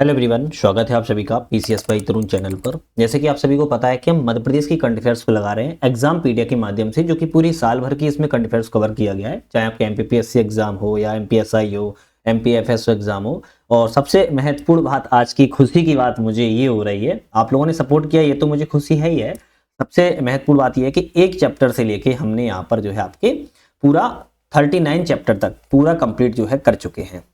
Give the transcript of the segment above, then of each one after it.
Hello everyone, स्वागत है आप सभी का पीसीएस बाई तरुण चैनल पर। जैसे कि आप सभी को पता है कि हम मध्य प्रदेश की करंट अफेयर्स को लगा रहे हैं एग्जामपीडिया के माध्यम से, जो कि पूरी साल भर की इसमें करंट अफेयर्स कवर किया गया है, चाहे आपके एमपीपीएससी एग्जाम हो या एमपीएसआई हो, एमपीएफएस एग्जाम हो। और सबसे महत्वपूर्ण बात, आज की खुशी की बात मुझे ये हो रही है, आप लोगों ने सपोर्ट किया, ये तो मुझे खुशी है ही है। सबसे महत्वपूर्ण बात यह है कि एक चैप्टर से लेके हमने यहाँ पर जो है आपके पूरा 39 चैप्टर तक पूरा कंप्लीट जो है कर चुके हैं।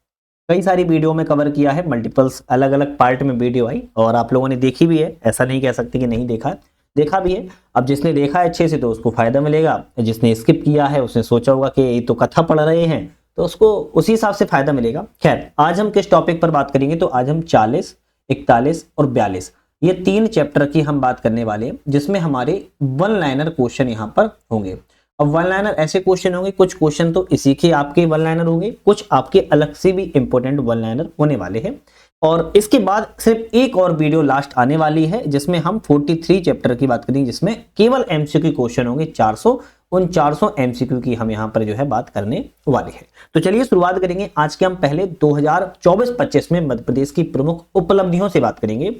कई सारी वीडियो में कवर किया है, मल्टीपल्स अलग अलग पार्ट में वीडियो आई और आप लोगों ने देखी भी है, ऐसा नहीं कह सकते कि नहीं देखा, देखा भी है। अब जिसने देखा है अच्छे से तो उसको फायदा मिलेगा, जिसने स्किप किया है उसने सोचा होगा कि ये तो कथा पढ़ रहे हैं तो उसको उसी हिसाब से फायदा मिलेगा। खैर, आज हम किस टॉपिक पर बात करेंगे, तो आज हम 40, 41 और 42 ये 3 चैप्टर की हम बात करने वाले हैं, जिसमें हमारे वन लाइनर क्वेश्चन यहाँ पर होंगे। अब वन लाइनर ऐसे क्वेश्चन होंगे, कुछ क्वेश्चन तो इसी के आपके वन लाइनर होंगे, कुछ आपके अलग से भी इंपॉर्टेंट वन लाइनर होने वाले हैं। और इसके बाद सिर्फ एक और वीडियो लास्ट आने वाली है, जिसमें हम 43 चैप्टर की बात करेंगे, जिसमें केवल एमसीक्यू क्वेश्चन होंगे 400। उन 400 एमसीक्यू की हम यहाँ पर जो है बात करने वाले हैं। तो चलिए शुरुआत करेंगे। आज के हम पहले 2024-25 में मध्य प्रदेश की प्रमुख उपलब्धियों से बात करेंगे।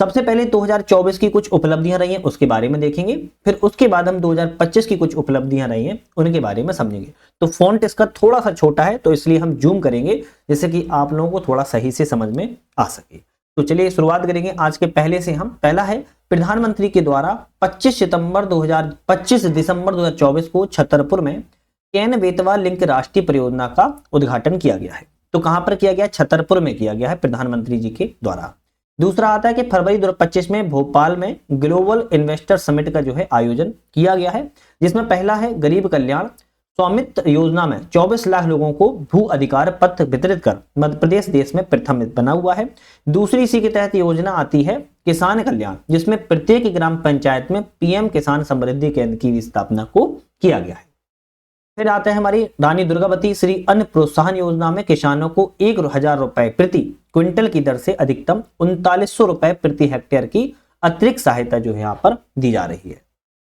सबसे पहले 2024 की कुछ उपलब्धियां रही हैं उसके बारे में देखेंगे, फिर उसके बाद हम 2025 की कुछ उपलब्धियां रही हैं उनके बारे में समझेंगे। तो फॉन्ट इसका थोड़ा सा छोटा है तो इसलिए हम जूम करेंगे, जिससे कि आप लोगों को थोड़ा सही से समझ में आ सके। तो चलिए शुरुआत करेंगे। आज के पहले से हम पहला है, प्रधानमंत्री के द्वारा 25 दिसंबर 2024 को छतरपुर में केन बेतवा लिंक राष्ट्रीय परियोजना का उद्घाटन किया गया है। तो कहां पर किया गया? छतरपुर में किया गया है प्रधानमंत्री जी के द्वारा। दूसरा आता है कि फरवरी 2025 में भोपाल में ग्लोबल इन्वेस्टर समिट का जो है आयोजन किया गया है, जिसमें पहला है गरीब कल्याण स्वामित्व योजना में 24 लाख लोगों को भू अधिकार पत्र वितरित कर मध्य प्रदेश देश में प्रथम बना हुआ है। दूसरी इसी के तहत योजना आती है किसान कल्याण, जिसमें प्रत्येक ग्राम पंचायत में पीएम किसान समृद्धि केंद्र की स्थापना को किया गया है। फिर आते हैं हमारी रानी दुर्गावती श्री अन्न प्रोत्साहन योजना में किसानों को 1000 रुपए प्रति क्विंटल की दर से अधिकतम 3900 रुपए प्रति हेक्टेयर की अतिरिक्त सहायता जो है यहाँ पर दी जा रही है।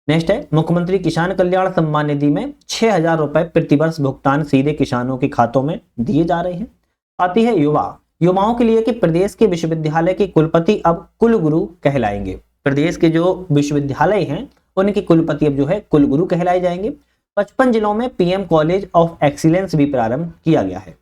नेक्स्ट है मुख्यमंत्री किसान कल्याण सम्मान निधि में 6000 रुपए प्रतिवर्ष भुगतान सीधे किसानों के खातों में दिए जा रहे हैं। आती है युवाओं के लिए कि प्रदेश के विश्वविद्यालय के कुलपति अब कुलगुरु कहलाएंगे। प्रदेश के जो विश्वविद्यालय हैं उनके कुलपति अब जो है कुलगुरु कहलाए जाएंगे। 55 जिलों में पीएम कॉलेज ऑफ एक्सीलेंस भी प्रारंभ किया गया है।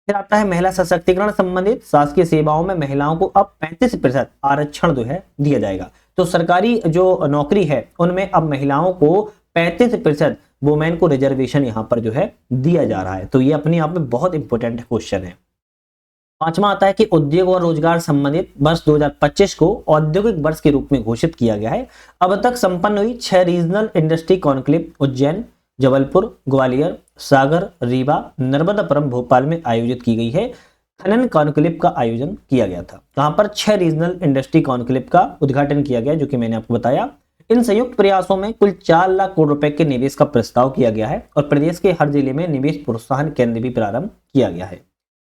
फिर आता है महिला सशक्तिकरण संबंधित शासकीय सेवाओं में महिलाओं को अब 35% आरक्षण जो है दिया जाएगा। तो सरकारी जो नौकरी है उनमें अब महिलाओं को 35% वुमेन को रिजर्वेशन यहाँ पर जो है दिया जा रहा है। तो ये अपने आप में बहुत इंपॉर्टेंट क्वेश्चन है। पांचवा आता है कि उद्योग और रोजगार संबंधित वर्ष 2025 को औद्योगिक वर्ष के रूप में घोषित किया गया है। अब तक संपन्न हुई 6 regional industry conclave Ujjain, Jabalpur, Gwalior, Sagar, Rewa, Narmadapuram, Bhopal में आयोजित की गई है। खनन कॉन्क्लेव का आयोजन किया गया था। वहां पर 6 रीजनल इंडस्ट्री कॉन्क्लेव का उद्घाटन किया गया, जो कि मैंने आपको बताया। इन संयुक्त प्रयासों में कुल 4 लाख करोड़ रुपए के निवेश का प्रस्ताव किया गया है और प्रदेश के हर जिले में निवेश प्रोत्साहन केंद्र भी प्रारंभ किया गया है।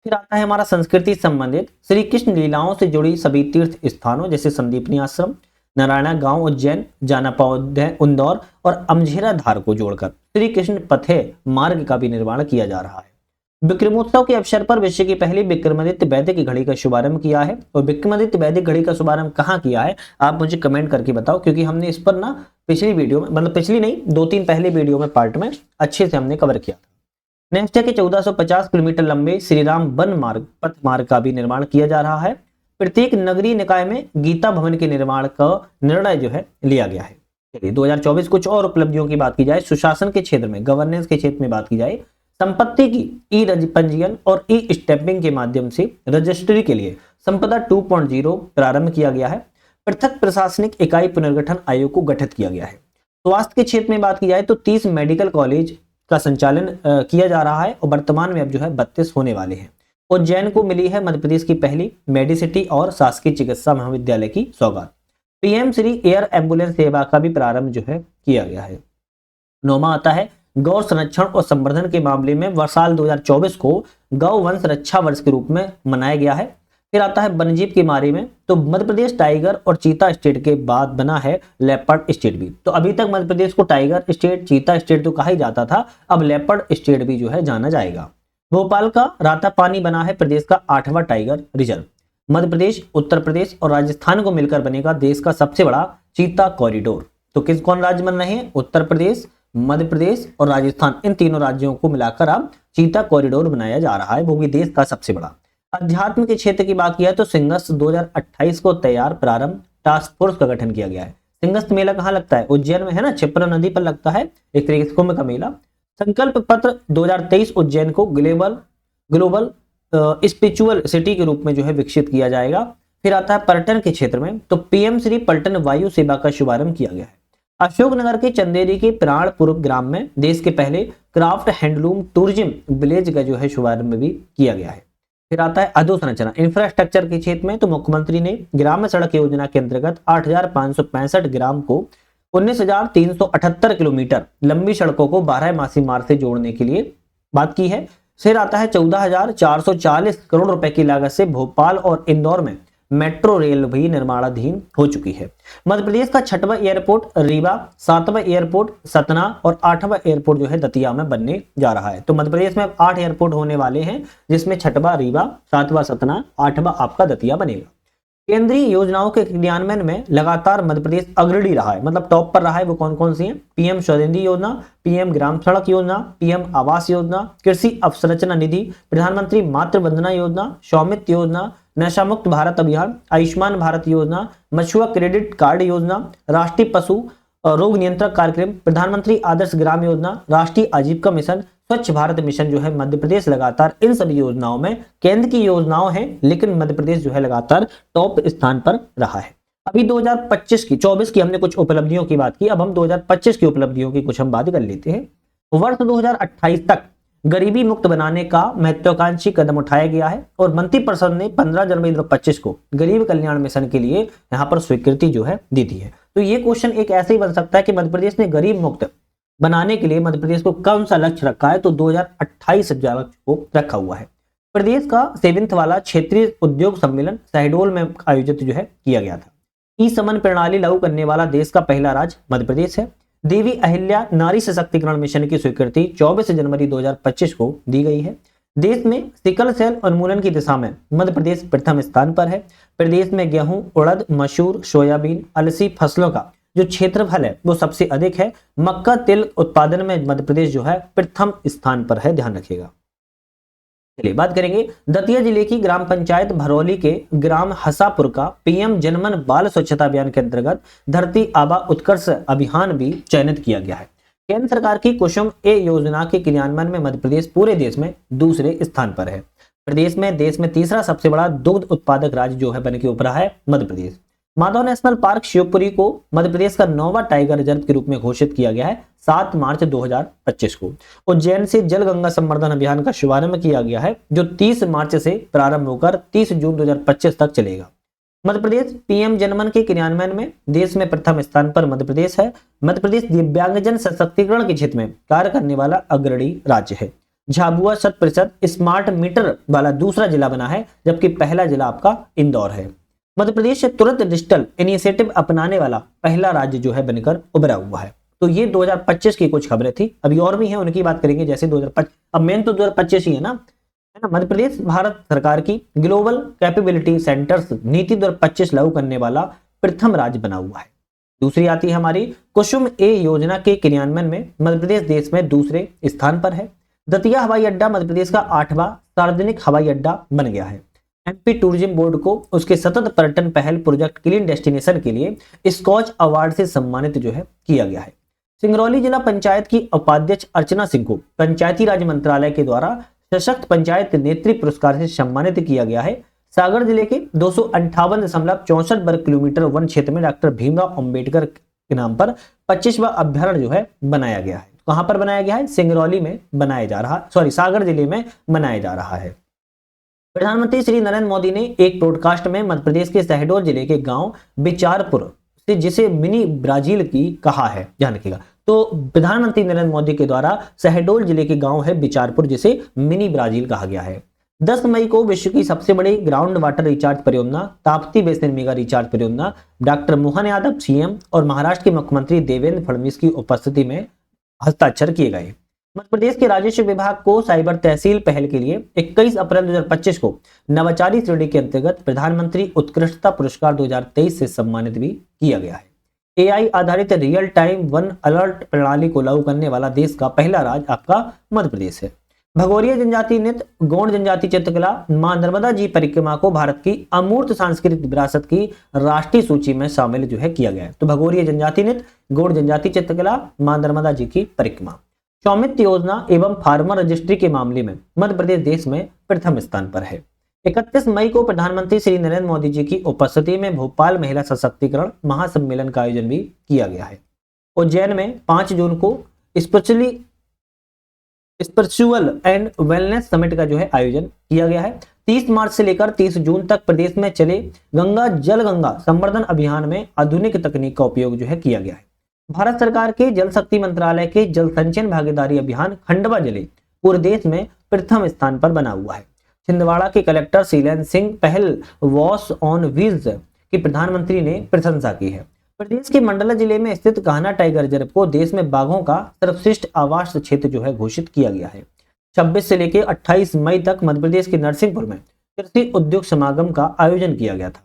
फिर आता है हमारा संस्कृति संबंधित श्री कृष्ण लीलाओं से जुड़ी सभी तीर्थ स्थानों जैसे संदीपनी आश्रम, नारायणा गांव उज्जैन, जानापा इंदौर और अमझेरा धार को जोड़कर श्री कृष्ण पथे मार्ग का भी निर्माण किया जा रहा है। विक्रमोत्सव के अवसर पर विश्व की पहली विक्रमादित्य वैदिक घड़ी का शुभारंभ किया है। और विक्रमादित्य वैदिक घड़ी का शुभारंभ कहाँ किया है आप मुझे कमेंट करके बताओ, क्योंकि हमने इस पर ना पिछली वीडियो में, मतलब पिछली नहीं 2-3 पहले वीडियो में पार्ट में अच्छे से हमने कवर किया था। नेक्स्ट है कि 1450 किलोमीटर लंबे श्री राम वन मार्ग पथ मार्ग का भी निर्माण किया जा रहा है। प्रत्येक नगरीय निकाय में गीता भवन के निर्माण का निर्णय जो है लिया गया है। चलिए 2024 कुछ और उपलब्धियों की बात की जाए। सुशासन के क्षेत्र में, गवर्नेंस के क्षेत्र में बात की जाए, संपत्ति की ई पंजीयन और ई स्टैंपिंग के माध्यम से रजिस्ट्री के लिए संपदा 2.0 प्रारंभ किया गया है। पृथक प्रशासनिक इकाई पुनर्गठन आयोग को गठित किया गया है। स्वास्थ्य के क्षेत्र में बात की जाए तो 30 मेडिकल कॉलेज का संचालन किया जा रहा है और वर्तमान में अब जो है 32 होने वाले हैं। उज्जैन को मिली है मध्य प्रदेश की पहली मेडिसिटी और शासकीय चिकित्सा महाविद्यालय की सौगात। पीएम श्री एयर एम्बुलेंस सेवा का भी प्रारंभ जो है किया गया है। 9वां आता है गौ संरक्षण और संवर्धन के मामले में वर्षाल 2024 को गौ वंश रक्षा वर्ष के रूप में मनाया गया है। फिर आता है वन्यजीव के बारे में, तो मध्य प्रदेश टाइगर और चीता स्टेट के बाद बना है लेपर्ड स्टेट भी। तो अभी तक मध्य प्रदेश को टाइगर स्टेट, चीता स्टेट तो कहा ही जाता था, अब लेपर्ड स्टेट भी जो है जाना जाएगा। भोपाल का रातापानी बना है प्रदेश का 8वां टाइगर रिजर्व। मध्य प्रदेश, उत्तर प्रदेश और राजस्थान को मिलकर बनेगा देश का सबसे बड़ा चीता कॉरिडोर। तो किस कौन राज्य बन रहे हैं? उत्तर प्रदेश, मध्य प्रदेश और राजस्थान, इन तीनों राज्यों को मिलाकर अब चीता कॉरिडोर बनाया जा रहा है, वो भी देश का सबसे बड़ा। अध्यात्म के क्षेत्र की बात किया तो सिंहस्थ 2028 को तैयार प्रारंभ टास्क फोर्स का गठन किया गया है। सिंहस्थ मेला कहाँ लगता है? उज्जैन में है ना, क्षिप्रा नदी पर लगता है, एक तरीके से कुंभ का मेला। संकल्प पत्र 2023 उज्जैन को ग्लोबल स्पिरिचुअल सिटी के रूप में जो है विकसित किया जाएगा। फिर आता है पर्यटन के क्षेत्र में, तो पीएम श्री पर्यटन वायु सेवा का शुभारंभ किया गया है। अशोकनगर के चंदेरी के प्राणपुर ग्राम में देश के पहले क्राफ्ट हैंडलूम टूरिज्म विलेज का जो है शुभारंभ भी किया गया है। फिर आता है अधोसंरचना इंफ्रास्ट्रक्चर के क्षेत्र में, तो मुख्यमंत्री ने ग्राम सड़क योजना के अंतर्गत 8,565 ग्राम को 19,378 किलोमीटर लंबी सड़कों को 12मासी मार्ग से जोड़ने के लिए बात की है। फिर आता है 14,440 करोड़ रुपए की लागत से भोपाल और इंदौर में मेट्रो रेल भी निर्माणाधीन हो चुकी है। मध्य प्रदेश का 6वां एयरपोर्ट रीवा, 7वां एयरपोर्ट सतना और 8वां एयरपोर्ट जो है दतिया में बनने जा रहा है। तो मध्य प्रदेश में 8 एयरपोर्ट होने वाले हैं, जिसमें 6वां रीवा, 7वां सतना, 8वां आपका दतिया बनेगा। केंद्रीय योजनाओं के क्रियान्वयन में लगातार मध्य प्रदेश अग्रणी रहा है, मतलब टॉप पर रहा है। वो कौन कौन सी हैं? पीएम स्वनिधि योजना, पीएम ग्राम सड़क योजना, पीएम आवास योजना, कृषि अवसंरचना निधि, प्रधानमंत्री मातृ वंदना योजना, स्वामित्व योजना, नशा मुक्त भारत अभियान, आयुष्मान भारत योजना, मछुआ क्रेडिट कार्ड योजना, राष्ट्रीय पशु रोग नियंत्रण कार्यक्रम, प्रधानमंत्री आदर्श ग्राम योजना, राष्ट्रीय आजीविका मिशन, स्वच्छ भारत मिशन जो है मध्य प्रदेश लगातार इन सभी योजनाओं में केंद्र की योजनाओं हैं, लेकिन मध्य प्रदेश जो है लगातार टॉप स्थान पर रहा है। अभी 2025 की 24 की हमने कुछ उपलब्धियों की बात की, अब हम 2025 की उपलब्धियों की कुछ हम बात कर लेते हैं। वर्ष 2028 तक गरीबी मुक्त बनाने का महत्वाकांक्षी कदम उठाया गया है और मंत्रिपरिषद ने 15 जनवरी 2025 को गरीब कल्याण मिशन के लिए यहां पर स्वीकृति जो है दी थी है। तो ये क्वेश्चन एक ऐसे ही बन सकता है कि मध्य प्रदेश ने गरीब मुक्त बनाने के लिए मध्य प्रदेश को कौन सा लक्ष्य रखा है? तो 2028 लक्ष्य को रखा हुआ है। प्रदेश का 7वां वाला क्षेत्रीय उद्योग सम्मेलन शहडोल में आयोजित जो है किया गया था। ई समन प्रणाली लागू करने वाला देश का पहला राज्य मध्य प्रदेश है। देवी अहिल्या नारी सशक्तिकरण मिशन की स्वीकृति 24 जनवरी 2025 को दी गई है। देश में सिकल सेल उन्मूलन की दिशा में मध्य प्रदेश प्रथम स्थान पर है। प्रदेश में गेहूं, उड़द, मसूर, सोयाबीन, अलसी फसलों का जो क्षेत्रफल है वो सबसे अधिक है। मक्का तेल उत्पादन में मध्य प्रदेश जो है प्रथम स्थान पर है, ध्यान रखिएगा। चलिए बात करेंगे दतिया जिले की ग्राम पंचायत भरौली के ग्राम हसापुर का पीएम जनमन बाल स्वच्छता अभियान के अंतर्गत धरती आबा उत्कर्ष अभियान भी चयनित किया गया है। केंद्र सरकार की कुसुम ए योजना के क्रियान्वयन में मध्य प्रदेश पूरे देश में दूसरे स्थान पर है। प्रदेश में तीसरा सबसे बड़ा दुग्ध उत्पादक राज्य जो है बन के उभरा है मध्य प्रदेश। माधव नेशनल पार्क शिवपुरी को मध्य प्रदेश का 9वां टाइगर रिजर्व के रूप में घोषित किया गया है 7 मार्च 2025 को। उज्जैन से जल गंगा संवर्धन अभियान का शुभारंभ किया गया है, जो 30 मार्च से प्रारंभ होकर 30 जून 2025 तक चलेगा। मध्य प्रदेश पीएम जनमन के क्रियान्वयन में देश में प्रथम स्थान पर मध्य प्रदेश है। मध्य प्रदेश दिव्यांगजन सशक्तिकरण के क्षेत्र में कार्य करने वाला अग्रणी राज्य है। झाबुआ 100% स्मार्ट मीटर वाला दूसरा जिला बना है, जबकि पहला जिला आपका इंदौर है। मध्य प्रदेश तुरंत डिजिटल इनिशिएटिव अपनाने वाला पहला राज्य जो है बनकर उभरा हुआ है। तो ये 2025 की कुछ खबरें थी, अभी और भी हैं, उनकी बात करेंगे। जैसे 2025, अब मेन तो 2025 ही है ना। मध्य प्रदेश भारत सरकार की ग्लोबल कैपेबिलिटी सेंटर्स नीति 2025 लागू करने वाला प्रथम राज्य बना हुआ है। दूसरी आती है हमारी कुसुम ए योजना के क्रियान्वयन में मध्य प्रदेश देश में दूसरे स्थान पर है। दतिया हवाई अड्डा मध्य प्रदेश का 8वां सार्वजनिक हवाई अड्डा बन गया है। एमपी टूरिज्म बोर्ड को उसके सतत पर्यटन पहल प्रोजेक्ट क्लीन डेस्टिनेशन के लिए स्कॉच अवार्ड से सम्मानित जो है किया गया है। सिंगरौली जिला पंचायत की उपाध्यक्ष अर्चना सिंह को पंचायती राज मंत्रालय के द्वारा सशक्त पंचायत नेत्री पुरस्कार से सम्मानित किया गया है। सागर जिले के 258.64 वर्ग किलोमीटर वन क्षेत्र में डॉक्टर भीमराव अंबेडकर के नाम पर 25वां अभ्यारण्य जो है बनाया गया है। कहां पर बनाया गया है? सिंगरौली में बनाया जा रहा, सागर जिले में बनाया जा रहा है। प्रधानमंत्री श्री नरेंद्र मोदी ने एक ब्रॉडकास्ट में मध्य प्रदेश के शहडोल जिले के गांव बिचारपुर से जिसे मिनी ब्राजील की कहा है, ध्यान रखिएगा। तो प्रधानमंत्री नरेंद्र मोदी के द्वारा शहडोल जिले के गांव है बिचारपुर, जिसे मिनी ब्राजील कहा गया है। 10 मई को विश्व की सबसे बड़ी ग्राउंड वाटर रिचार्ज परियोजना ताप्ती बेसिन मेगा रिचार्ज परियोजना डॉक्टर मोहन यादव सीएम और महाराष्ट्र के मुख्यमंत्री देवेंद्र फडणवीस की उपस्थिति में हस्ताक्षर किए गए। मध्य प्रदेश के राजस्व विभाग को साइबर तहसील पहल के लिए 21 अप्रैल 2025 को नवाचारी श्रेणी के अंतर्गत प्रधानमंत्री उत्कृष्टता पुरस्कार 2023 से सम्मानित भी किया गया है। एआई आधारित रियल टाइम वन अलर्ट प्रणाली को लागू करने वाला देश का पहला राज्य आपका मध्य प्रदेश है। भगोरिया जनजाति नृत्य, गौड़ जनजाति चित्रकला, मां नर्मदा जी परिक्रमा को भारत की अमूर्त सांस्कृतिक विरासत की राष्ट्रीय सूची में शामिल किया गया है। तो भगोरिया जनजाति नृत्य, गौड़ जनजाति चित्रकला, मां नर्मदा जी की परिक्रमा। स्वामित्व योजना एवं फार्मर रजिस्ट्री के मामले में मध्य प्रदेश देश में प्रथम स्थान पर है। 31 मई को प्रधानमंत्री श्री नरेंद्र मोदी जी की उपस्थिति में भोपाल महिला सशक्तिकरण महासम्मेलन का आयोजन भी किया गया है। उज्जैन में 5 जून को स्पिरिचुअल एंड वेलनेस समिट का आयोजन किया गया है। 30 मार्च से लेकर 30 जून तक प्रदेश में चले गंगा संवर्धन अभियान में आधुनिक तकनीक का उपयोग किया गया है। भारत सरकार के जल शक्ति मंत्रालय के जल संचयन भागीदारी अभियान खंडवा जिले पूरे देश में प्रथम स्थान पर बना हुआ है। छिंदवाड़ा के कलेक्टर शीलन सिंह पहल वॉश ऑन व्हील्स की प्रधानमंत्री ने प्रशंसा की है। प्रदेश के मंडला जिले में स्थित कान्हा टाइगर रिजर्व को देश में बाघों का सर्वश्रेष्ठ आवास क्षेत्र घोषित किया गया है। 26 से लेकर 28 मई तक मध्य प्रदेश के नरसिंहपुर में कृषि उद्योग समागम का आयोजन किया गया था।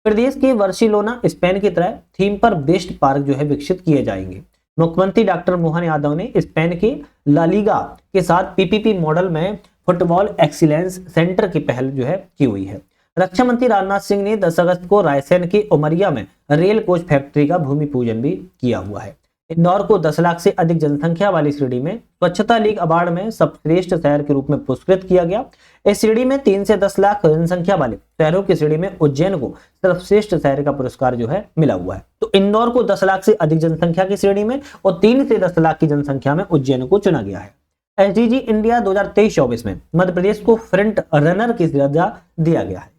प्रदेश के बार्सिलोना स्पेन की तरह थीम पर बेस्ड पार्क विकसित किए जाएंगे। मुख्यमंत्री डॉक्टर मोहन यादव ने स्पेन के ला लीगा के साथ पीपीपी मॉडल में फुटबॉल एक्सीलेंस सेंटर की पहल की हुई है। रक्षा मंत्री राजनाथ सिंह ने 10 अगस्त को रायसेन के उमरिया में रेल कोच फैक्ट्री का भूमि पूजन भी किया हुआ है। इंदौर को 10 लाख से अधिक जनसंख्या वाली श्रेणी में स्वच्छता लीग अवार्ड में सर्वश्रेष्ठ शहर के रूप में पुरस्कृत किया गया। इस श्रेणी में 3 से 10 लाख जनसंख्या वाले शहरों की श्रेणी में उज्जैन को सर्वश्रेष्ठ शहर का पुरस्कार मिला हुआ है। तो इंदौर को 10 लाख से अधिक जनसंख्या की श्रेणी में और 3 से 10 लाख की जनसंख्या में उज्जैन को चुना गया है। एसडीजी इंडिया 2023-24 में मध्य प्रदेश को फ्रंट रनर की दर्जा दिया गया है।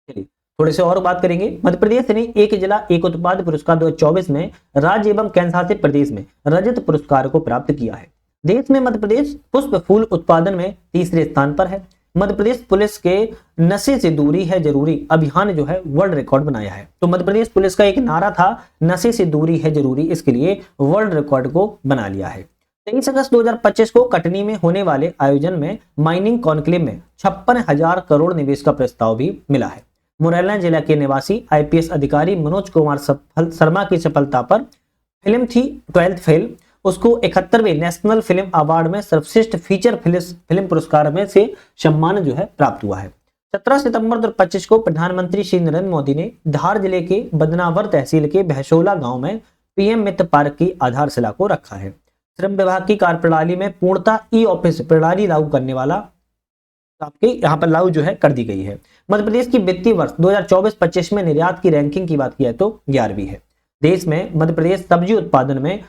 चलिए थोड़े से और बात करेंगे। मध्य प्रदेश ने एक जिला एक उत्पाद पुरस्कार 2024 में राज्य एवं केंद्र शासित प्रदेश में रजत पुरस्कार को प्राप्त किया है। देश में मध्य प्रदेश पुष्प फूल उत्पादन में तीसरे स्थान पर है। मध्य प्रदेश पुलिस के नशे से दूरी है जरूरी अभियान वर्ल्ड रिकॉर्ड बनाया है। तो मध्य प्रदेश पुलिस का एक नारा था नशे से दूरी है जरूरी, इसके लिए वर्ल्ड रिकॉर्ड को बना लिया है। 23 अगस्त 2025 को कटनी में होने वाले आयोजन में माइनिंग कॉन्क्लेव में 56,000 करोड़ निवेश का प्रस्ताव भी मिला है। मुरैना जिला के निवासी आईपीएस अधिकारी मनोज कुमार शर्मा की सफलता पर फिल्म थी 12th फेल, उसको 71वें नेशनल फिल्म अवार्ड में सर्वश्रेष्ठ फीचर फिल्म पुरस्कार में से सम्मान प्राप्त हुआ है। 17 सितंबर 2025 को प्रधानमंत्री श्री नरेंद्र मोदी ने धार जिले के बदनावर तहसील के भैसोला गांव में पीएम मित्र पार्क की आधारशिला को रखा है। श्रम विभाग की कार्यप्रणाली में पूर्णतः ई ऑफिस प्रणाली लागू करने वाला आपके यहाँ पर लागू कर दी गई है। मध्य प्रदेश की वित्तीय वर्ष 2024-25 में निर्यात की रैंकिंग की बात किया तो 11वीं है। देश में मध्य प्रदेश सब्जी उत्पादन में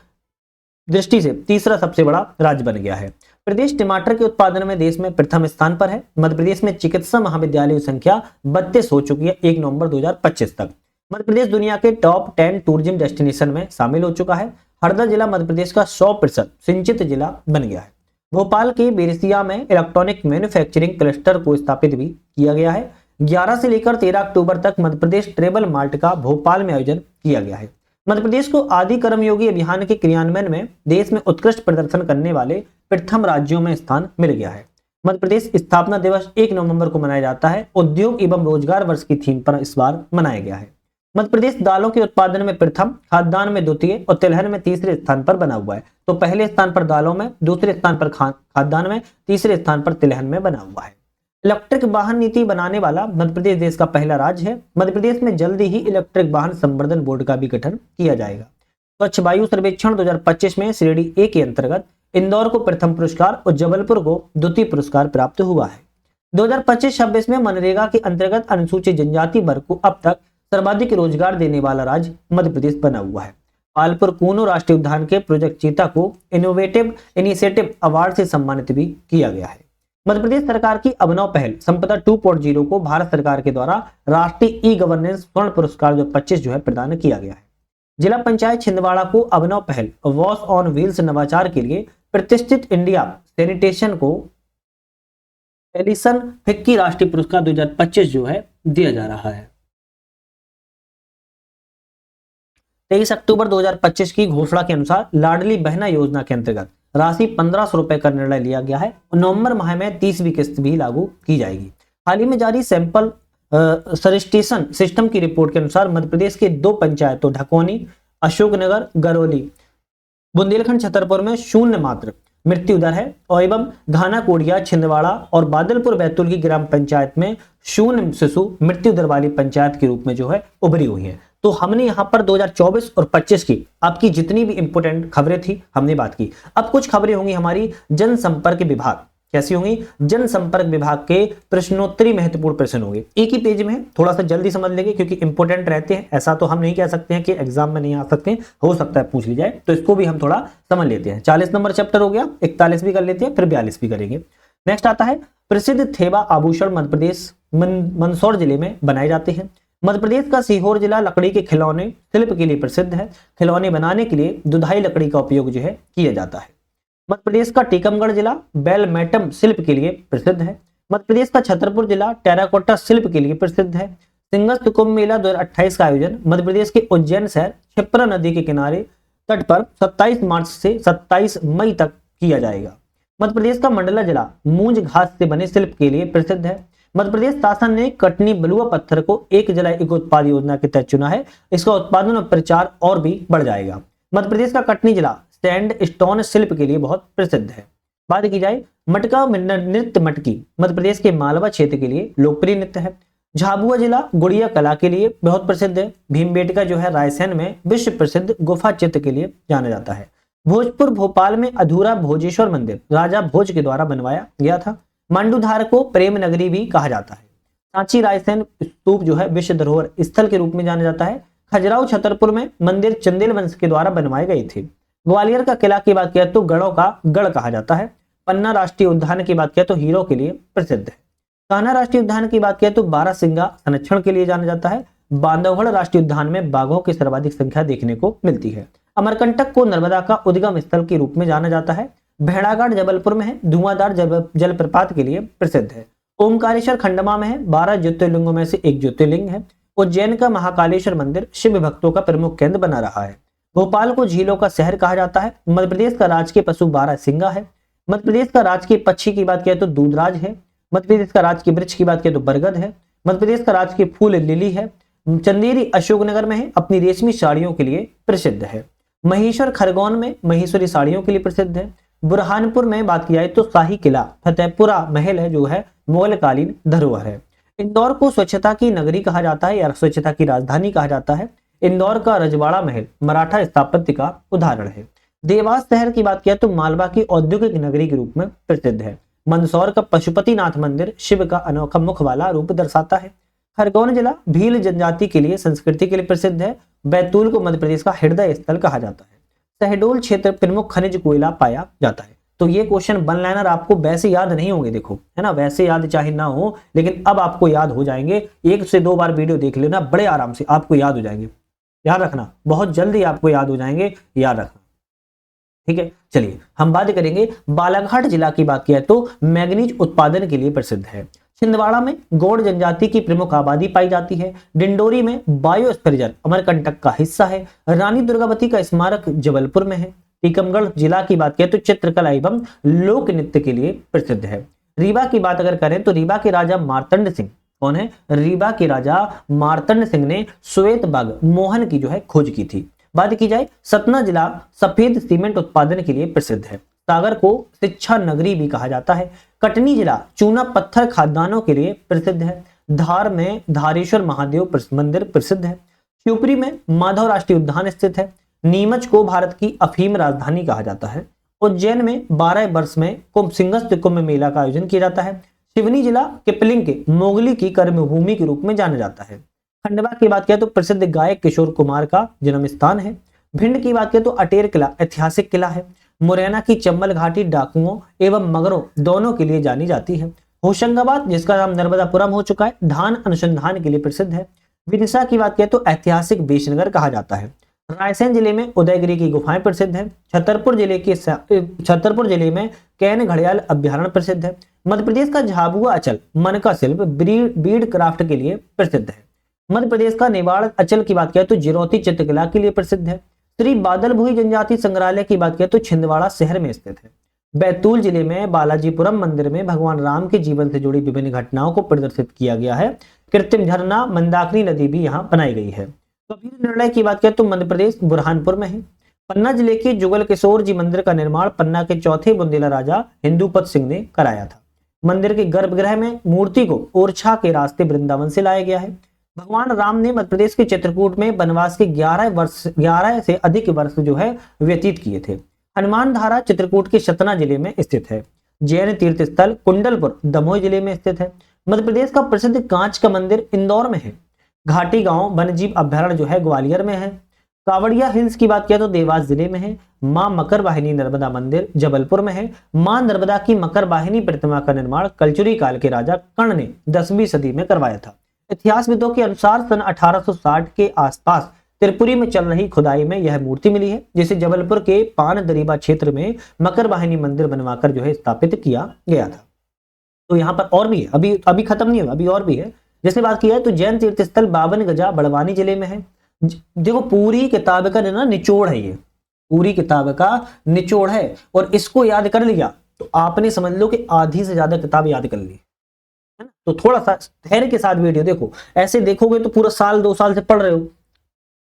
दृष्टि से तीसरा सबसे बड़ा राज्य बन गया है। प्रदेश टमाटर के उत्पादन में देश में प्रथम स्थान पर है। मध्य प्रदेश में चिकित्सा महाविद्यालयों की संख्या 32 हो चुकी है 1 नवंबर 2025 तक। मध्य प्रदेश दुनिया के टॉप 10 टूरिज्म डेस्टिनेशन में शामिल हो चुका है। हरदा जिला मध्य प्रदेश का 100% सिंचित जिला बन गया है। भोपाल के बेरसिया में इलेक्ट्रॉनिक मैन्युफैक्चरिंग क्लस्टर को स्थापित भी किया गया है। 11 से लेकर 13 अक्टूबर तक मध्य प्रदेश ट्रेवल मार्ट का भोपाल में आयोजन किया गया है। मध्य प्रदेश को आदि कर्मयोगी अभियान के क्रियान्वयन में देश में उत्कृष्ट प्रदर्शन करने वाले प्रथम राज्यों में स्थान मिल गया है। मध्य प्रदेश स्थापना दिवस 1 नवंबर को मनाया जाता है। उद्योग एवं रोजगार वर्ष की थीम पर इस बार मनाया गया है। मध्य प्रदेश दालों के उत्पादन में प्रथम, खाद्यान्न में द्वितीय और तिलहन में तीसरे स्थान पर बना हुआ है। तो पहले स्थान पर दालों में, दूसरे स्थान पर खाद्यान्न में, तीसरे स्थान पर तिलहन में बना हुआ है। इलेक्ट्रिक वाहन नीति बनाने वाला मध्य प्रदेश देश का पहला राज्य है। मध्य प्रदेश में जल्दी ही इलेक्ट्रिक वाहन संवर्धन बोर्ड का भी गठन किया जाएगा। स्वच्छ वायु सर्वेक्षण 2025 में श्रेणी ए के अंतर्गत इंदौर को प्रथम पुरस्कार और जबलपुर को द्वितीय पुरस्कार प्राप्त हुआ है। 2025-26 में मनरेगा के अंतर्गत अनुसूचित जनजाति वर्ग को अब तक सर्वाधिक रोजगार देने वाला राज्य मध्य प्रदेश बना हुआ है। पालपुर कूनो राष्ट्रीय उद्यान के प्रोजेक्ट चीता को इनोवेटिव इनिशिएटिव अवार्ड से सम्मानित भी किया गया है। मध्य प्रदेश सरकार की अभिनव पहल संपदा 2.0 को भारत सरकार के द्वारा राष्ट्रीय ई गवर्नेंस स्वर्ण पुरस्कार 2025 प्रदान किया गया है। जिला पंचायत छिंदवाड़ा को अभिनव पहल वॉश ऑन व्हील्स नवाचार के लिए प्रतिष्ठित इंडिया सैनिटेशन को एलिसन फिक्की राष्ट्रीय पुरस्कार 2025 दिया जा रहा है। 23 अक्टूबर 2025 की घोषणा के अनुसार लाडली बहना योजना के अंतर्गत राशि 1500 रुपए का निर्णय लिया गया है। नवंबर माह में 30वीं किस्त भी लागू की जाएगी। हाल ही में जारी सैंपल सरिस्टेशन सिस्टम की रिपोर्ट के अनुसार मध्य प्रदेश के 2 पंचायतों ढकोनी, अशोकनगर, गरौली, बुंदेलखंड, छतरपुर में शून्य मात्र मृत्यु दर है और एवं घाना कोडिया, छिंदवाड़ा और बादलपुर बैतूल की ग्राम पंचायत में शून्य शिशु मृत्यु दर वाली पंचायत के रूप में जो है उभरी हुई है। तो हमने यहाँ पर 2024 और 25 की आपकी जितनी भी इंपोर्टेंट खबरें थी हमने बात की। अब कुछ खबरें होंगी हमारी जनसंपर्क विभाग, कैसी होंगी? जनसंपर्क विभाग के प्रश्नोत्तरी महत्वपूर्ण प्रश्न होंगे, एक ही पेज में है, थोड़ा सा जल्दी समझ लेंगे क्योंकि इंपोर्टेंट रहते हैं। ऐसा तो हम नहीं कह सकते हैं कि एग्जाम में नहीं आ सकते, हो सकता है पूछ ली जाए, तो इसको भी हम थोड़ा समझ लेते हैं। 40 नंबर चैप्टर हो गया, 41 भी कर लेते हैं, फिर 42 भी करेंगे। नेक्स्ट आता है प्रसिद्ध थेबा आभूषण मध्य प्रदेश मंदसौर जिले में बनाए जाते हैं। मध्य प्रदेश का सीहोर जिला लकड़ी के खिलौने शिल्प के लिए प्रसिद्ध है। खिलौने बनाने के लिए दुधाई लकड़ी का उपयोग जो है किया जाता है। मध्य प्रदेश का टीकमगढ़ जिला बेलमेटम शिल्प के लिए प्रसिद्ध है। मध्य प्रदेश का छतरपुर जिला टेराकोटा शिल्प के लिए प्रसिद्ध है। सिंगस्त कुंभ मेला 2028 का आयोजन मध्य प्रदेश के उज्जैन शहर क्षिप्रा नदी के किनारे तट पर 27 मार्च से 27 मई तक किया जाएगा। मध्य प्रदेश का मंडला जिला मूंज घास से बने शिल्प के लिए प्रसिद्ध है। मध्य प्रदेश शासन ने कटनी बलुआ पत्थर को एक जिला एक उत्पाद योजना के तहत चुना है। इसका उत्पादन और प्रचार और भी बढ़ जाएगा। मध्य प्रदेश का कटनी जिला सैंड स्टोन शिल्प के लिए बहुत प्रसिद्ध है। बात की जाए मटका नृत्य, मटकी मध्य प्रदेश के मालवा क्षेत्र के लिए लोकप्रिय नृत्य है। झाबुआ जिला गुड़िया कला के लिए बहुत प्रसिद्ध है। भीमबेटका जो है रायसेन में विश्व प्रसिद्ध गुफा चित्र के लिए जाना जाता है। भोजपुर भोपाल में अधूरा भोजेश्वर मंदिर राजा भोज के द्वारा बनवाया गया था। मांडूधार को प्रेम नगरी भी कहा जाता है। सांची रायसेन स्तूप जो है विश्व धरोहर स्थल के रूप में जाना जाता है। खजुराहो छतरपुर में मंदिर चंदेल वंश के द्वारा बनवाए गए थे। ग्वालियर का किला की बात किया तो गढ़ों का गढ़ कहा जाता है। पन्ना राष्ट्रीय उद्यान की बात किया तो हीरो के लिए प्रसिद्ध है। कान्हा राष्ट्रीय उद्यान की बात किया तो बारहसिंगा संरक्षण के लिए जाना जाता है। बांधवगढ़ राष्ट्रीय उद्यान में बाघों की सर्वाधिक संख्या देखने को मिलती है। अमरकंटक को नर्मदा का उद्गम स्थल के रूप में जाना जाता है। भेड़ाघाट जबलपुर में है। धुआंधार जलप्रपात के लिए प्रसिद्ध है। ओमकारेश्वर खंडवा में है। 12 ज्योतिर्लिंगों में से एक ज्योतिर्लिंग है। उज्जैन का महाकालेश्वर मंदिर शिव भक्तों का प्रमुख केंद्र बना रहा है। भोपाल को झीलों का शहर कहा जाता है। मध्य प्रदेश का राजकीय पशु बारहसिंगा है। मध्य प्रदेश का राजकीय पक्षी की बात किया तो दूधराज है। मध्य प्रदेश का राजकीय वृक्ष की बात किया तो बरगद है। मध्य प्रदेश का राजकीय फूल लिली है। चंदेरी अशोकनगर में है, अपनी रेशमी साड़ियों के लिए प्रसिद्ध है। महेश्वर खरगोन में महेश्वरी साड़ियों के लिए प्रसिद्ध है। बुरहानपुर में बात की जाए तो शाही किला फतेहपुरा महल है जो है मुगलकालीन धरोहर है। इंदौर को स्वच्छता की नगरी कहा जाता है या स्वच्छता की राजधानी कहा जाता है। इंदौर का रजवाड़ा महल मराठा स्थापत्य का उदाहरण है। देवास शहर की बात किया तो मालवा की औद्योगिक नगरी के रूप में प्रसिद्ध है। मंदसौर का पशुपतिनाथ मंदिर शिव का अनोखा मुख वाला रूप दर्शाता है। खरगोन जिला भील जनजाति के लिए संस्कृति के लिए प्रसिद्ध है। बैतूल को मध्य प्रदेश का हृदय स्थल कहा जाता है। शहडोल क्षेत्र प्रमुख खनिज कोयला पाया जाता है। तो ये क्वेश्चन वन लाइनर आपको वैसे याद नहीं होंगे, देखो है ना, वैसे याद चाहे ना हो लेकिन अब आपको याद हो जाएंगे। 1 से 2 बार वीडियो देख लेना, बड़े आराम से आपको याद हो जाएंगे। याद रखना, बहुत जल्दी आपको याद हो जाएंगे, याद रखना, ठीक है। चलिए हम बात करेंगे बालाघाट जिला की बात किया तो मैग्नीज उत्पादन के लिए प्रसिद्ध है। छिंदवाड़ा में गौड़ जनजाति की प्रमुख आबादी पाई जाती है। डिंडोरी में बायोस्फीयर रिजर्व अमरकंटक का हिस्सा है। रानी दुर्गावती का स्मारक जबलपुर में है। टीकमगढ़ जिला की बात करें तो चित्रकला एवं लोक नृत्य के लिए प्रसिद्ध है। रीवा की बात अगर करें तो रीवा के राजा मार्तंड सिंह, कौन है? रीवा के राजा मार्तंड सिंह ने श्वेत बाग मोहन की जो है खोज की थी। बात की जाए सतना जिला सफेद सीमेंट उत्पादन के लिए प्रसिद्ध है। सागर को शिक्षा नगरी भी कहा जाता है। कटनी जिला चूना पत्थर खादानों के लिए प्रसिद्ध है। धार में धारेश्वर महादेव मंदिर प्रसिद्ध है। शिवपुरी में माधव राष्ट्रीय उद्यान स्थित है। नीमच को भारत की अफीम राजधानी कहा जाता है। उज्जैन में 12 वर्ष में सिंगस्त कुंभ मेला का आयोजन किया जाता है। सिवनी जिला किपलिंग के मोगली की कर्मभूमि के रूप में जाना जाता है। खंडवा की बात किया तो प्रसिद्ध गायक किशोर कुमार का जन्म स्थान है। भिंड की बात किया तो अटेर किला ऐतिहासिक किला है। मुरैना की चंबल घाटी डाकुओं एवं मगरों दोनों के लिए जानी जाती है। होशंगाबाद जिसका नाम नर्मदापुरम हो चुका है, धान अनुसंधान के लिए प्रसिद्ध है। विदिशा की बात किया तो ऐतिहासिक बेशनगर कहा जाता है। रायसेन जिले में उदयगिरी की गुफाएं प्रसिद्ध है। छतरपुर जिले में कैन घड़ियाल अभ्यारण्य प्रसिद्ध है। मध्य प्रदेश का झाबुआ अचल मन का शिल्प बीड क्राफ्ट के लिए प्रसिद्ध है। मध्य प्रदेश का नेवाड़ अचल की बात किया तो जिरौती चित्रकला के लिए प्रसिद्ध है। श्री बादल भोई जनजाति संग्रहालय की बात करें तो छिंदवाड़ा शहर में स्थित है। बैतूल जिले में बालाजीपुरम मंदिर में भगवान राम के जीवन से जुड़ी विभिन्न घटनाओं को प्रदर्शित किया गया है। कृत्रिम झरना मंदाकिनी नदी भी यहाँ बनाई गई है। कबीर निर्णय की बात करें तो मध्य प्रदेश बुरहानपुर में है। पन्ना जिले के जुगल किशोर जी मंदिर का निर्माण पन्ना के चौथे बुंदेला राजा हिंदुपत सिंह ने कराया था। मंदिर के गर्भगृह में मूर्ति को ओरछा के रास्ते वृंदावन से लाया गया है। भगवान राम ने मध्य प्रदेश के चित्रकूट में वनवास के 11 से अधिक वर्ष जो है व्यतीत किए थे। हनुमान धारा चित्रकूट के सतना जिले में स्थित है। जैन तीर्थ स्थल कुंडलपुर दमोह जिले में स्थित है। मध्य प्रदेश का प्रसिद्ध कांच का मंदिर इंदौर में है। घाटी गांव वन्यजीव अभ्यारण्य जो है ग्वालियर में है। कावड़िया हिल्स की बात किया तो देवास जिले में है। मां मकर वाहिनी नर्मदा मंदिर जबलपुर में है। मां नर्मदा की मकर वाहिनी प्रतिमा का निर्माण कलचुरी काल के राजा कर्ण ने 10वीं सदी में करवाया था। इतिहासविदों के अनुसार सन 1860 के आसपास त्रिपुरी में चल रही खुदाई में यह मूर्ति मिली है, जिसे जबलपुर के पान दरीबा क्षेत्र में मकर वाहिनी मंदिर बनवाकर जो है स्थापित किया गया था। तो यहाँ पर और भी है, अभी खत्म नहीं हुआ, अभी और भी है। जैसे बात की है तो जैन तीर्थ स्थल 52 गजा बड़वानी जिले में है। देखो पूरी किताब का ना निचोड़ है, ये पूरी किताब का निचोड़ है, और इसको याद कर लिया तो आपने समझ लो कि आधी से ज्यादा किताब याद कर ली, है ना। तो थोड़ा सा धैर्य के साथ वीडियो देखो, ऐसे देखोगे तो पूरा साल 2 साल से पढ़ रहे हो,